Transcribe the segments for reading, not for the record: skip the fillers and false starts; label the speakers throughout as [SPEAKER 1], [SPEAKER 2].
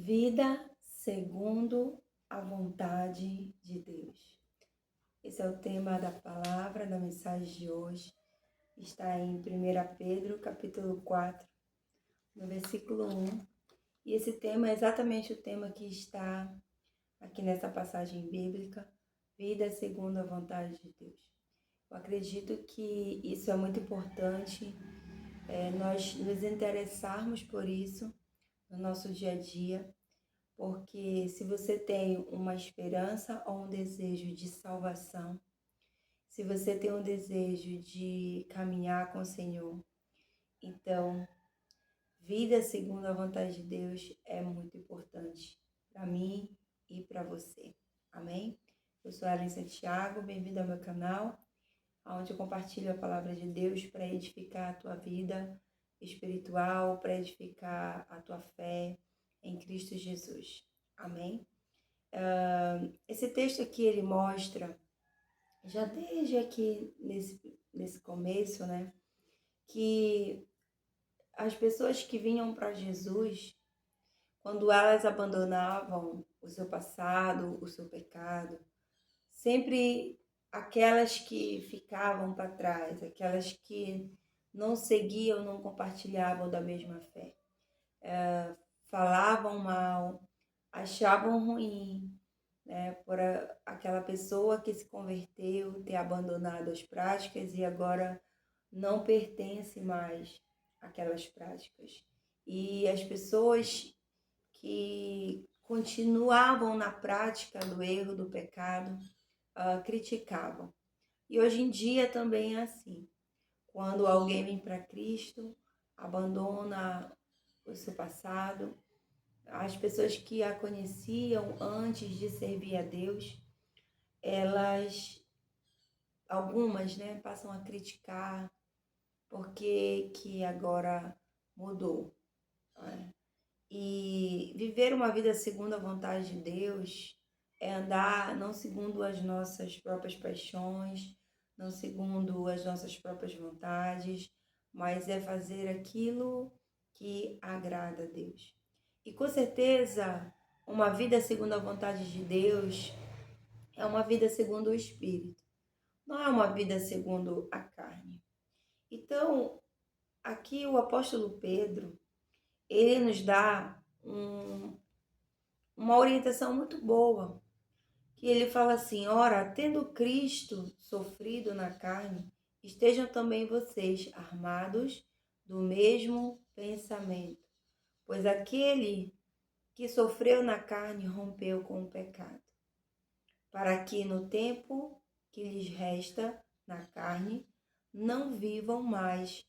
[SPEAKER 1] Vida segundo a vontade de Deus. Esse é o tema da palavra, da mensagem de hoje. Está em 1 Pedro, capítulo 4, no versículo 1. E esse tema é exatamente o tema que está aqui nessa passagem bíblica, vida segundo a vontade de Deus. Eu acredito que isso é muito importante, nós nos interessarmos por isso no nosso dia a dia, porque se você tem uma esperança ou um desejo de salvação, se você tem um desejo de caminhar com o Senhor, então, vida segundo a vontade de Deus é muito importante para mim e para você. Amém? Eu sou a Ellen Santiago, bem-vindo ao meu canal, onde eu compartilho a palavra de Deus para edificar a tua vida espiritual, para edificar a tua fé em Cristo Jesus. Amém? Esse texto aqui, ele mostra, já desde aqui nesse começo, né, que as pessoas que vinham para Jesus, quando elas abandonavam o seu passado, o seu pecado, sempre aquelas que ficavam para trás, aquelas que não seguiam, não compartilhavam da mesma fé, falavam mal, achavam ruim, né, por aquela pessoa que se converteu, ter abandonado as práticas e agora não pertence mais àquelas práticas. E as pessoas que continuavam na prática do erro, do pecado, criticavam. E hoje em dia também é assim. Quando alguém vem para Cristo, abandona o seu passado, as pessoas que a conheciam antes de servir a Deus, algumas, né, passam a criticar porque que agora mudou. Né? E viver uma vida segundo a vontade de Deus é andar não segundo as nossas próprias paixões, não segundo as nossas próprias vontades, mas é fazer aquilo que agrada a Deus. E com certeza, uma vida segundo a vontade de Deus é uma vida segundo o Espírito, não é uma vida segundo a carne. Então, aqui o apóstolo Pedro, ele nos dá uma orientação muito boa, que ele fala assim: ora, tendo Cristo sofrido na carne, estejam também vocês armados do mesmo pensamento, pois aquele que sofreu na carne rompeu com o pecado, para que no tempo que lhes resta na carne não vivam mais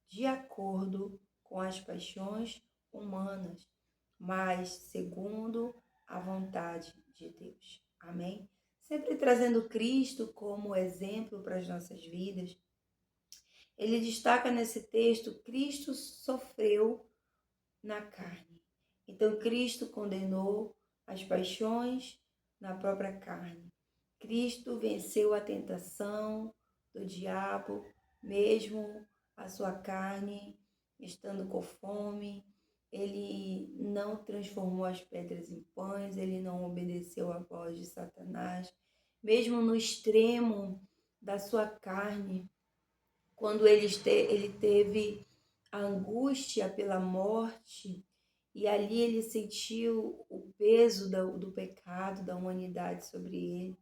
[SPEAKER 1] de acordo com as paixões humanas, mas segundo a vontade de Deus. Amém? Sempre trazendo Cristo como exemplo para as nossas vidas. Ele destaca nesse texto: Cristo sofreu na carne. Então, Cristo condenou as paixões na própria carne. Cristo venceu a tentação do diabo, mesmo a sua carne estando com fome. Ele não transformou as pedras em pães, ele não obedeceu à voz de Satanás. Mesmo no extremo da sua carne, quando ele teve a angústia pela morte, e ali ele sentiu o peso do pecado da humanidade sobre ele.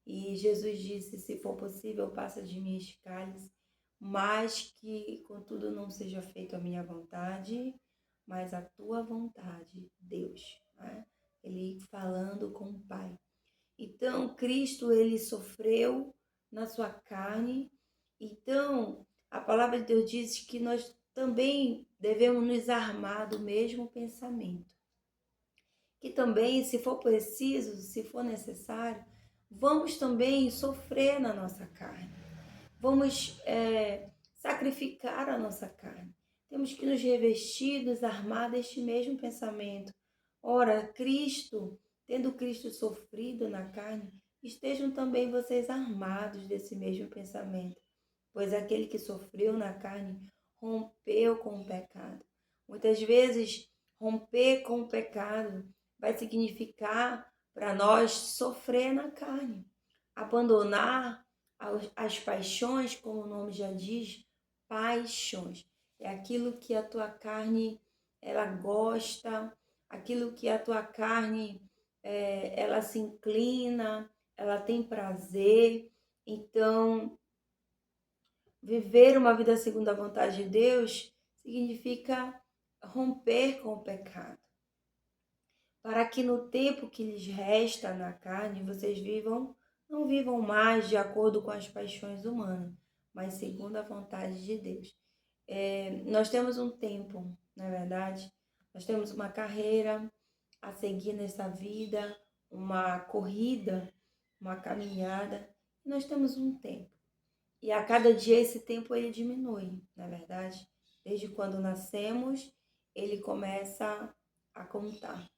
[SPEAKER 1] E Jesus disse: se for possível, passa de mim este cálice, mas que contudo não seja feito a minha vontade, mas a tua vontade, Deus. Né? Ele falando com o Pai. Então, Cristo, ele sofreu na sua carne. Então, a palavra de Deus diz que nós também devemos nos armar do mesmo pensamento. Que também, se for preciso, se for necessário, vamos também sofrer na nossa carne. Vamos sacrificar a nossa carne. Temos que nos revestir, nos armar deste mesmo pensamento. Ora, Cristo, tendo Cristo sofrido na carne, estejam também vocês armados desse mesmo pensamento. Pois aquele que sofreu na carne rompeu com o pecado. Muitas vezes Romper com o pecado vai significar para nós sofrer na carne, abandonar as paixões, como o nome já diz, paixões. É aquilo que a tua carne ela gosta, aquilo que a tua carne ela se inclina, ela tem prazer. Então, viver uma vida segundo a vontade de Deus significa romper com o pecado, para que no tempo que lhes resta na carne, vocês não vivam mais de acordo com as paixões humanas, mas segundo a vontade de Deus. Nós temos um tempo, na verdade, nós temos uma carreira a seguir nessa vida, uma corrida, uma caminhada, e nós temos um tempo. E a cada dia esse tempo ele diminui, na verdade. Desde quando nascemos, ele começa a contar.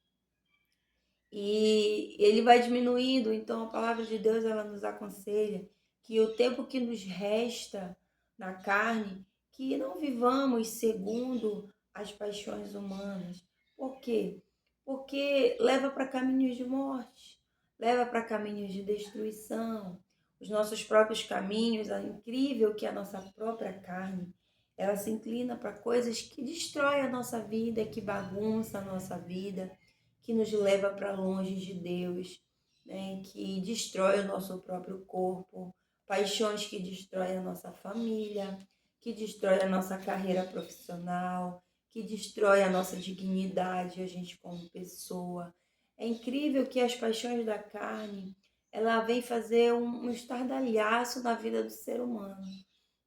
[SPEAKER 1] E ele vai diminuindo, então a palavra de Deus ela nos aconselha que o tempo que nos resta na carne, que não vivamos segundo as paixões humanas. Por quê? Porque leva para caminhos de morte, leva para caminhos de destruição, os nossos próprios caminhos. É incrível que a nossa própria carne, ela se inclina para coisas que destroem a nossa vida, que bagunçam a nossa vida, que nos leva para longe de Deus, né? Que destrói o nosso próprio corpo, paixões que destroem a nossa família, que destrói a nossa carreira profissional, que destrói a nossa dignidade, a gente como pessoa. É incrível que as paixões da carne, ela vem fazer um estardalhaço na vida do ser humano,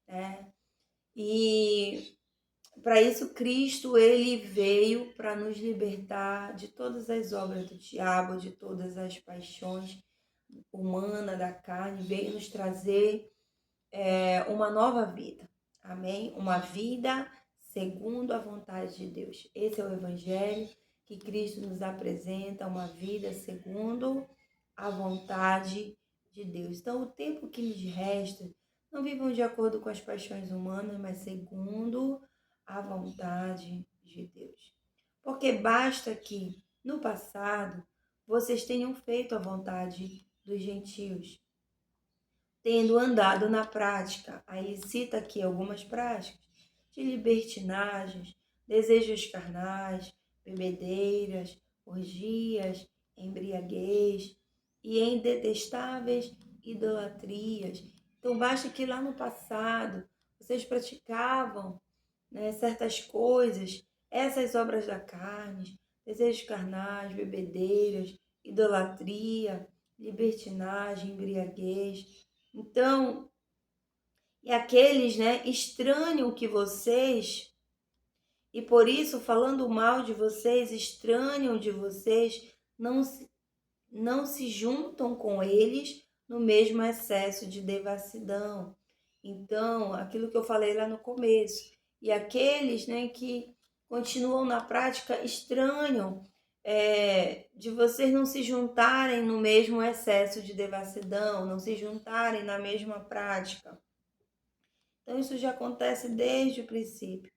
[SPEAKER 1] né? E para isso Cristo ele veio para nos libertar de todas as obras do diabo, de todas as paixões humanas da carne, veio nos trazer uma nova vida, amém? Uma vida segundo a vontade de Deus. Esse é o Evangelho que Cristo nos apresenta, uma vida segundo a vontade de Deus. Então, o tempo que lhes resta, não vivam de acordo com as paixões humanas, mas segundo a vontade de Deus. Porque basta que, no passado, vocês tenham feito a vontade dos gentios, tendo andado na prática. Aí cita aqui algumas práticas de libertinagens, desejos carnais, bebedeiras, orgias, embriaguez e em detestáveis idolatrias. Então basta que lá no passado vocês praticavam, né, certas coisas, essas obras da carne, desejos carnais, bebedeiras, idolatria, libertinagem, embriaguez. Então, e aqueles, né, estranham que vocês, e por isso, falando mal de vocês, estranham de vocês, não se juntam com eles no mesmo excesso de devassidão. Então, aquilo que eu falei lá no começo, e aqueles, né, que continuam na prática estranham de vocês não se juntarem no mesmo excesso de devassidão, não se juntarem na mesma prática. Então, isso já acontece desde o princípio.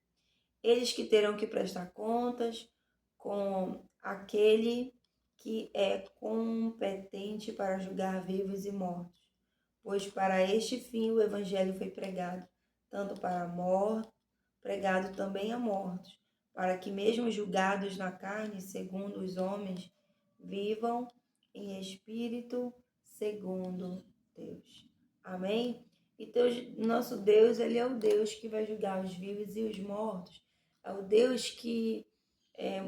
[SPEAKER 1] Eles que terão que prestar contas com aquele que é competente para julgar vivos e mortos. Pois para este fim o evangelho foi pregado, tanto para a morte, pregado também a mortos, para que mesmo julgados na carne, segundo os homens, vivam em espírito segundo Deus. Amém? Então, nosso Deus, ele é o Deus que vai julgar os vivos e os mortos. É o Deus que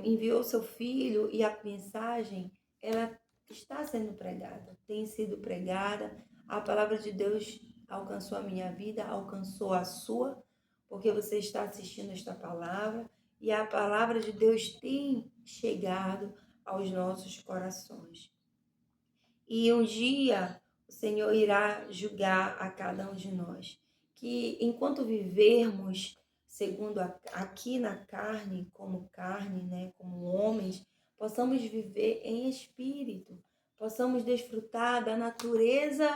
[SPEAKER 1] enviou seu Filho, e a mensagem, ela está sendo pregada, tem sido pregada. A palavra de Deus alcançou a minha vida, alcançou a sua, porque você está assistindo esta palavra, e a palavra de Deus tem chegado aos nossos corações. E um dia o Senhor irá julgar a cada um de nós. Que enquanto vivermos segundo aqui na carne, né, como homens, possamos viver em espírito, possamos desfrutar da natureza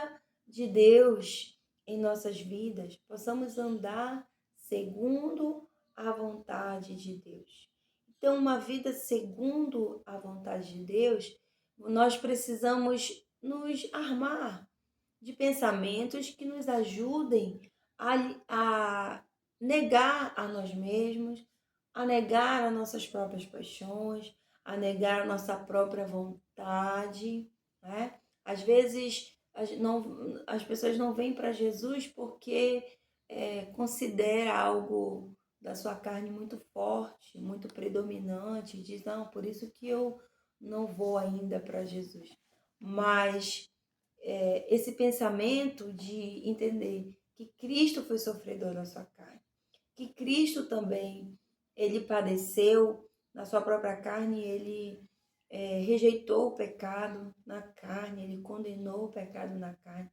[SPEAKER 1] de Deus em nossas vidas, possamos andar segundo a vontade de Deus. ter uma vida segundo a vontade de Deus, nós precisamos nos armar de pensamentos que nos ajudem a negar a nós mesmos, a negar as nossas próprias paixões, a negar a nossa própria vontade, né? Às vezes as pessoas não vêm para Jesus porque considera algo da sua carne muito forte, muito predominante, e diz, não, por isso que eu não vou ainda para Jesus. Mas esse pensamento de entender que Cristo foi sofredor na sua carne, que Cristo também, ele padeceu na sua própria carne, ele rejeitou o pecado na carne, ele condenou o pecado na carne.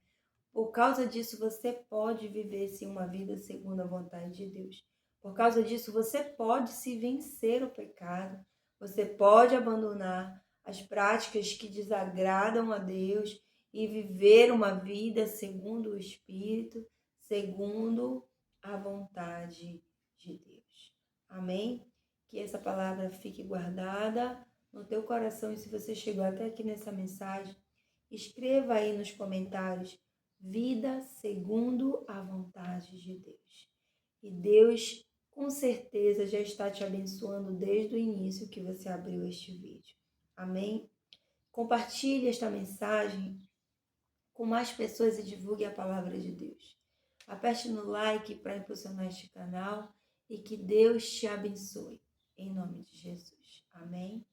[SPEAKER 1] Por causa disso, você pode viver sim uma vida segundo a vontade de Deus. Por causa disso, você pode se vencer o pecado, você pode abandonar as práticas que desagradam a Deus e viver uma vida segundo o Espírito, segundo a vontade de Deus. Amém? Que essa palavra fique guardada no teu coração, e se você chegou até aqui nessa mensagem, escreva aí nos comentários: vida segundo a vontade de Deus. E Deus, com certeza, já está te abençoando desde o início que você abriu este vídeo. Amém? Compartilhe esta mensagem com mais pessoas e divulgue a palavra de Deus. Aperte no like para impulsionar este canal e que Deus te abençoe. Em nome de Jesus. Amém?